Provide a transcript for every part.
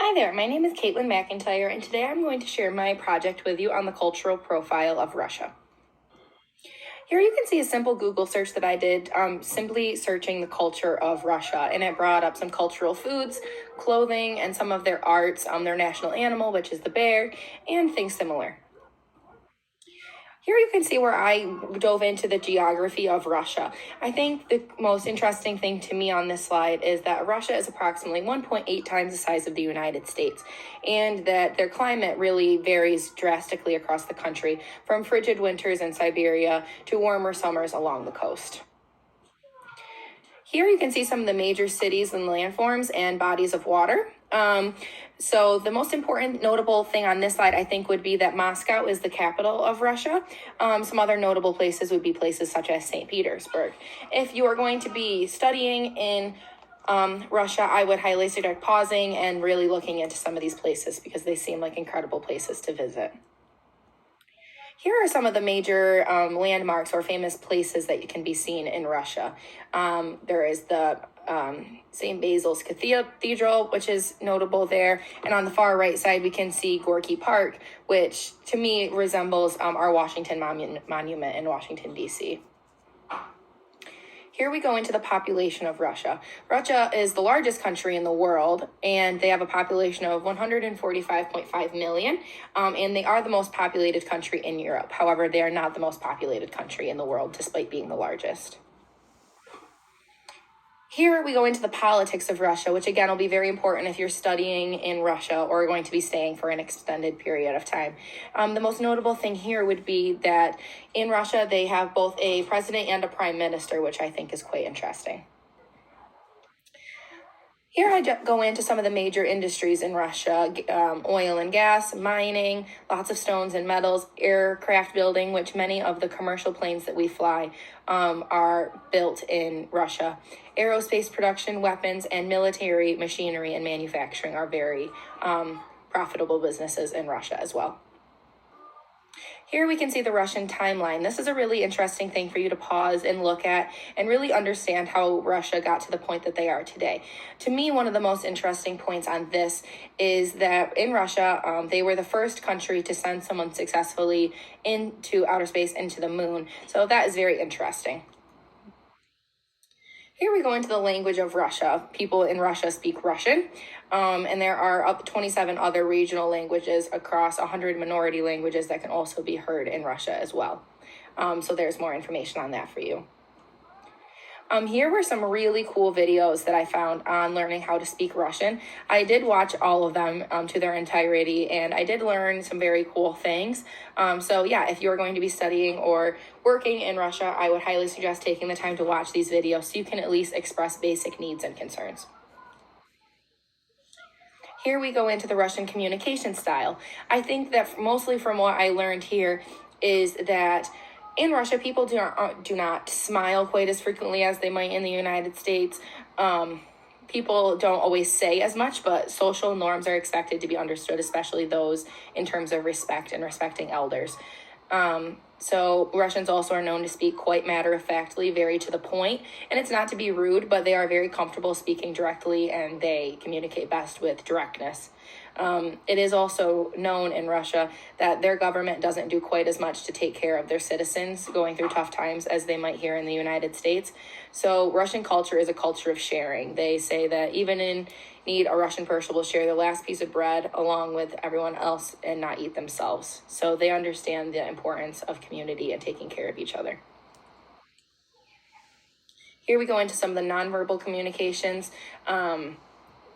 Hi there, my name is Caitlin McIntyre, and today I'm going to share my project with you on the cultural profile of Russia. Here you can see a simple Google search that I did, simply searching the culture of Russia, and it brought up some cultural foods, clothing, and some of their arts, their national animal, which is the bear, and things similar. Here you can see where I dove into the geography of Russia. I think the most interesting thing to me on this slide is that Russia is approximately 1.8 times the size of the United States, and that their climate really varies drastically across the country, from frigid winters in Siberia to warmer summers along the coast. Here you can see some of the major cities and landforms and bodies of water. So the most important notable thing on this slide, I think, would be that Moscow is the capital of Russia. Some other notable places would be places such as St. Petersburg. If you are going to be studying in Russia, I would highly suggest pausing and really looking into some of these places because they seem like incredible places to visit. Here are some of the major landmarks or famous places that can be seen in Russia. There is the St. Basil's Cathedral, which is notable there. And on the far right side, we can see Gorky Park, which to me resembles our Washington Monument in Washington, D.C. Here we go into the population of Russia. Russia is the largest country in the world, and they have a population of 145.5 million, and they are the most populated country in Europe. However, they are not the most populated country in the world, despite being the largest. Here we go into the politics of Russia, which again will be very important if you're studying in Russia or going to be staying for an extended period of time. The most notable thing here would be that in Russia, they have both a president and a prime minister, which I think is quite interesting. Here I go into some of the major industries in Russia, oil and gas, mining, lots of stones and metals, aircraft building, which many of the commercial planes that we fly are built in Russia. Aerospace production, weapons, and military machinery and manufacturing are very profitable businesses in Russia as well. Here we can see the Russian timeline. This is a really interesting thing for you to pause and look at and really understand how Russia got to the point that they are today. To me, one of the most interesting points on this is that in Russia, they were the first country to send someone successfully into outer space, into the moon. So that is very interesting. Here we go into the language of Russia. People in Russia speak Russian, and there are up to 27 other regional languages across 100 minority languages that can also be heard in Russia as well. So there's more information on that for you. Here were some really cool videos that I found on learning how to speak Russian. I did watch all of them to their entirety, and I did learn some very cool things. So yeah, if you're going to be studying or working in Russia, I would highly suggest taking the time to watch these videos so you can at least express basic needs and concerns. Here we go into the Russian communication style. I think that mostly from what I learned here is that in Russia, people do not smile quite as frequently as they might in the United States. People don't always say as much, but social norms are expected to be understood, especially those in terms of respect and respecting elders. So Russians also are known to speak quite matter-of-factly, very to the point, and it's not to be rude, but they are very comfortable speaking directly, and they communicate best with directness. It is also known in Russia that their government doesn't do quite as much to take care of their citizens going through tough times as they might here in the United States. So Russian culture is a culture of sharing. They say that even in need, a Russian person will share their last piece of bread along with everyone else and not eat themselves. So they understand the importance of community and taking care of each other. Here we go into some of the nonverbal communications.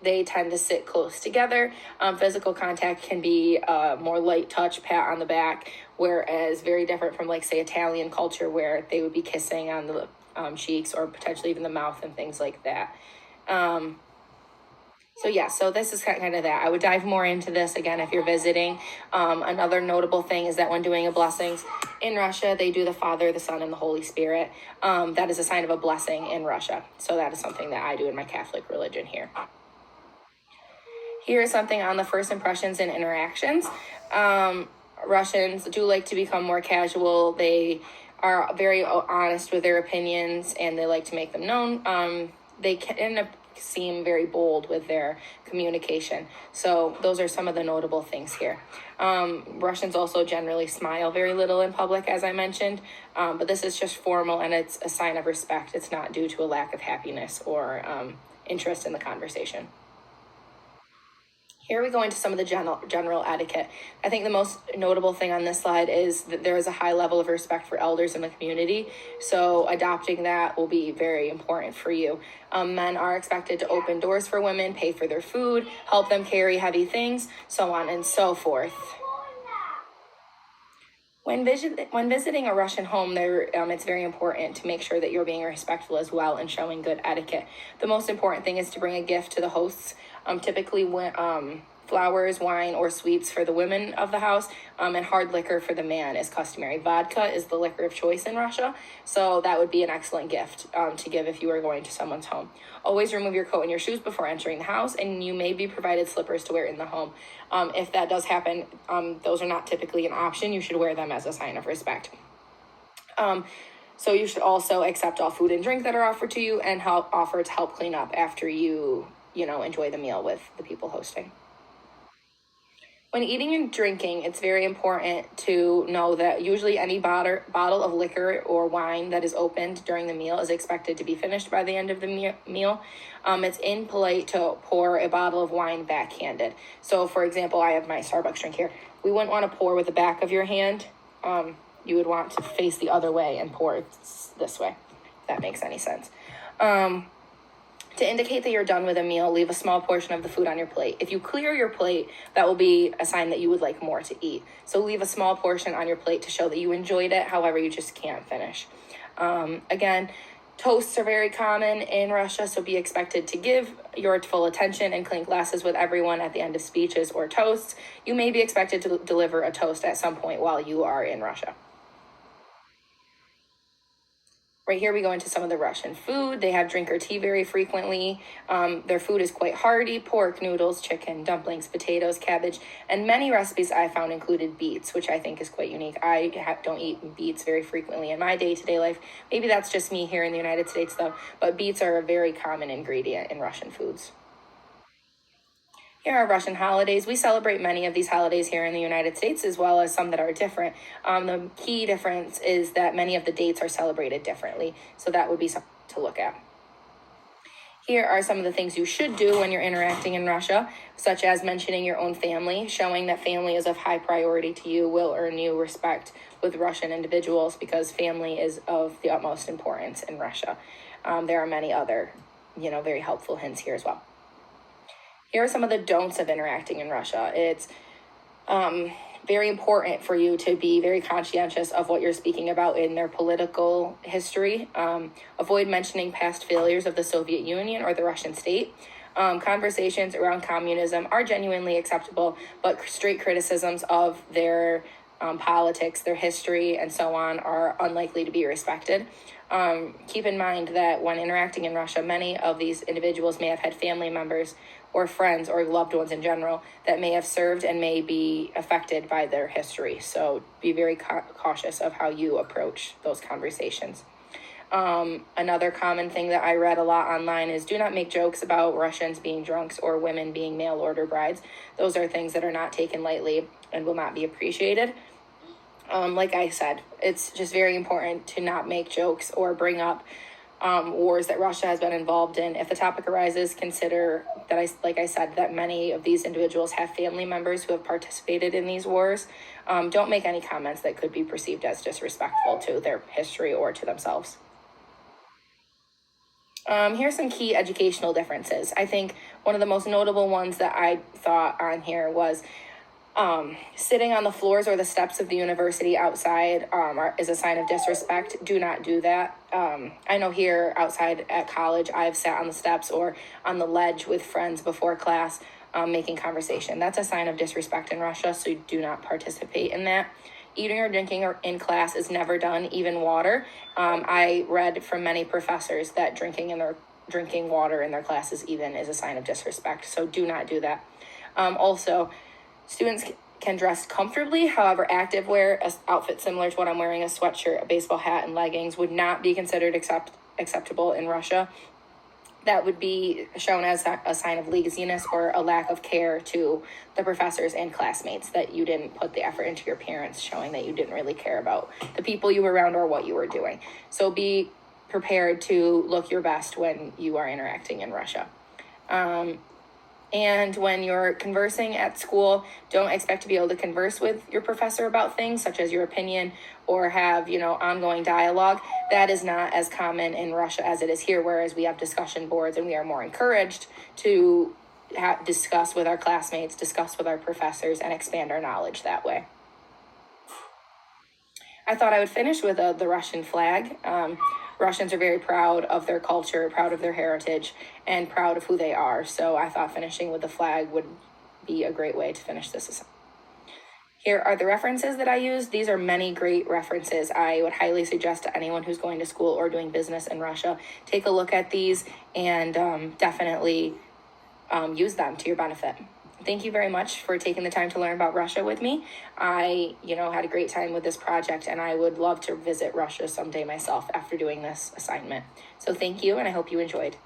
They tend to sit close together. Physical contact can be more light touch, pat on the back, whereas very different from, like, say, Italian culture where they would be kissing on the cheeks or potentially even the mouth and things like that. So this is kind of that. I would dive more into this again if you're visiting. Another notable thing is that when doing a blessings in Russia, they do the Father, the Son, and the Holy Spirit. That is a sign of a blessing in Russia. So that is something that I do in my Catholic religion here. Here is something on the first impressions and interactions. Russians do like to become more casual. They are very honest with their opinions, and they like to make them known. They can seem very bold with their communication. So those are some of the notable things here. Russians also generally smile very little in public, as I mentioned, but this is just formal and it's a sign of respect. It's not due to a lack of happiness or interest in the conversation. Here we go into some of the general etiquette. I think the most notable thing on this slide is that there is a high level of respect for elders in the community. So adopting that will be very important for you. Men are expected to open doors for women, pay for their food, help them carry heavy things, so on and so forth. When visiting a Russian home, it's very important to make sure that you're being respectful as well and showing good etiquette. The most important thing is to bring a gift to the hosts. Typically, flowers, wine, or sweets for the women of the house, and hard liquor for the man is customary. Vodka is the liquor of choice in Russia, so that would be an excellent gift to give if you are going to someone's home. Always remove your coat and your shoes before entering the house, and you may be provided slippers to wear in the home. If that does happen, those are not typically an option. You should wear them as a sign of respect. So you should also accept all food and drink that are offered to you and offer to help clean up after you enjoy the meal with the people hosting. When eating and drinking, it's very important to know that usually any bottle of liquor or wine that is opened during the meal is expected to be finished by the end of the meal. It's impolite to pour a bottle of wine backhanded. So, for example, I have my Starbucks drink here. We wouldn't want to pour with the back of your hand. You would want to face the other way and pour this way, if that makes any sense. To indicate that you're done with a meal, leave a small portion of the food on your plate. If you clear your plate, that will be a sign that you would like more to eat. So leave a small portion on your plate to show that you enjoyed it. However, you just can't finish. Again, toasts are very common in Russia, so be expected to give your full attention and clink glasses with everyone at the end of speeches or toasts. You may be expected to deliver a toast at some point while you are in Russia. Right here we go into some of the Russian food. They have drink or tea very frequently. Their food is quite hearty: pork, noodles, chicken, dumplings, potatoes, cabbage, and many recipes I found included beets, which I think is quite unique. I don't eat beets very frequently in my day-to-day life. Maybe that's just me here in the United States though, but beets are a very common ingredient in Russian foods. Here are Russian holidays. We celebrate many of these holidays here in the United States, as well as some that are different. The key difference is that many of the dates are celebrated differently, so that would be something to look at. Here are some of the things you should do when you're interacting in Russia, such as mentioning your own family. Showing that family is of high priority to you will earn you respect with Russian individuals, because family is of the utmost importance in Russia. There are many other, very helpful hints here as well. Here are some of the don'ts of interacting in Russia. It's very important for you to be very conscientious of what you're speaking about in their political history. Avoid mentioning past failures of the Soviet Union or the Russian state. Conversations around communism are genuinely acceptable, but straight criticisms of their politics, their history, and so on are unlikely to be respected. Keep in mind that when interacting in Russia, many of these individuals may have had family members or friends or loved ones in general that may have served and may be affected by their history. So be very cautious of how you approach those conversations. Another common thing that I read a lot online is do not make jokes about Russians being drunks or women being mail order brides. Those are things that are not taken lightly and will not be appreciated. Like I said, it's just very important to not make jokes or bring up wars that Russia has been involved in. If the topic arises, consider that like I said, that many of these individuals have family members who have participated in these wars. Don't make any comments that could be perceived as disrespectful to their history or to themselves. Here's some key educational differences. I think one of the most notable ones that I thought on here was sitting on the floors or the steps of the university outside is a sign of disrespect. Do not do that. I know here outside at college, I've sat on the steps or on the ledge with friends before class making conversation. That's a sign of disrespect in Russia, so you do not participate in that. Eating or drinking in class is never done, even water. I read from many professors that drinking water in their classes even is a sign of disrespect, so do not do that. Also, students can dress comfortably. However, activewear, an outfit similar to what I'm wearing, a sweatshirt, a baseball hat, and leggings would not be considered acceptable in Russia. that would be shown as a sign of laziness or a lack of care to the professors and classmates, that you didn't put the effort into your parents, showing that you didn't really care about the people you were around or what you were doing. So be prepared to look your best when you are interacting in Russia. And when you're conversing at school, don't expect to be able to converse with your professor about things such as your opinion or have, ongoing dialogue. That is not as common in Russia as it is here, whereas we have discussion boards and we are more encouraged to discuss with our classmates, discuss with our professors, and expand our knowledge that way. I thought I would finish with the Russian flag. Russians are very proud of their culture, proud of their heritage, and proud of who they are. So I thought finishing with the flag would be a great way to finish this. Here are the references that I used. These are many great references. I would highly suggest to anyone who's going to school or doing business in Russia, take a look at these and definitely use them to your benefit. Thank you very much for taking the time to learn about Russia with me. I, had a great time with this project, and I would love to visit Russia someday myself after doing this assignment. So thank you, and I hope you enjoyed.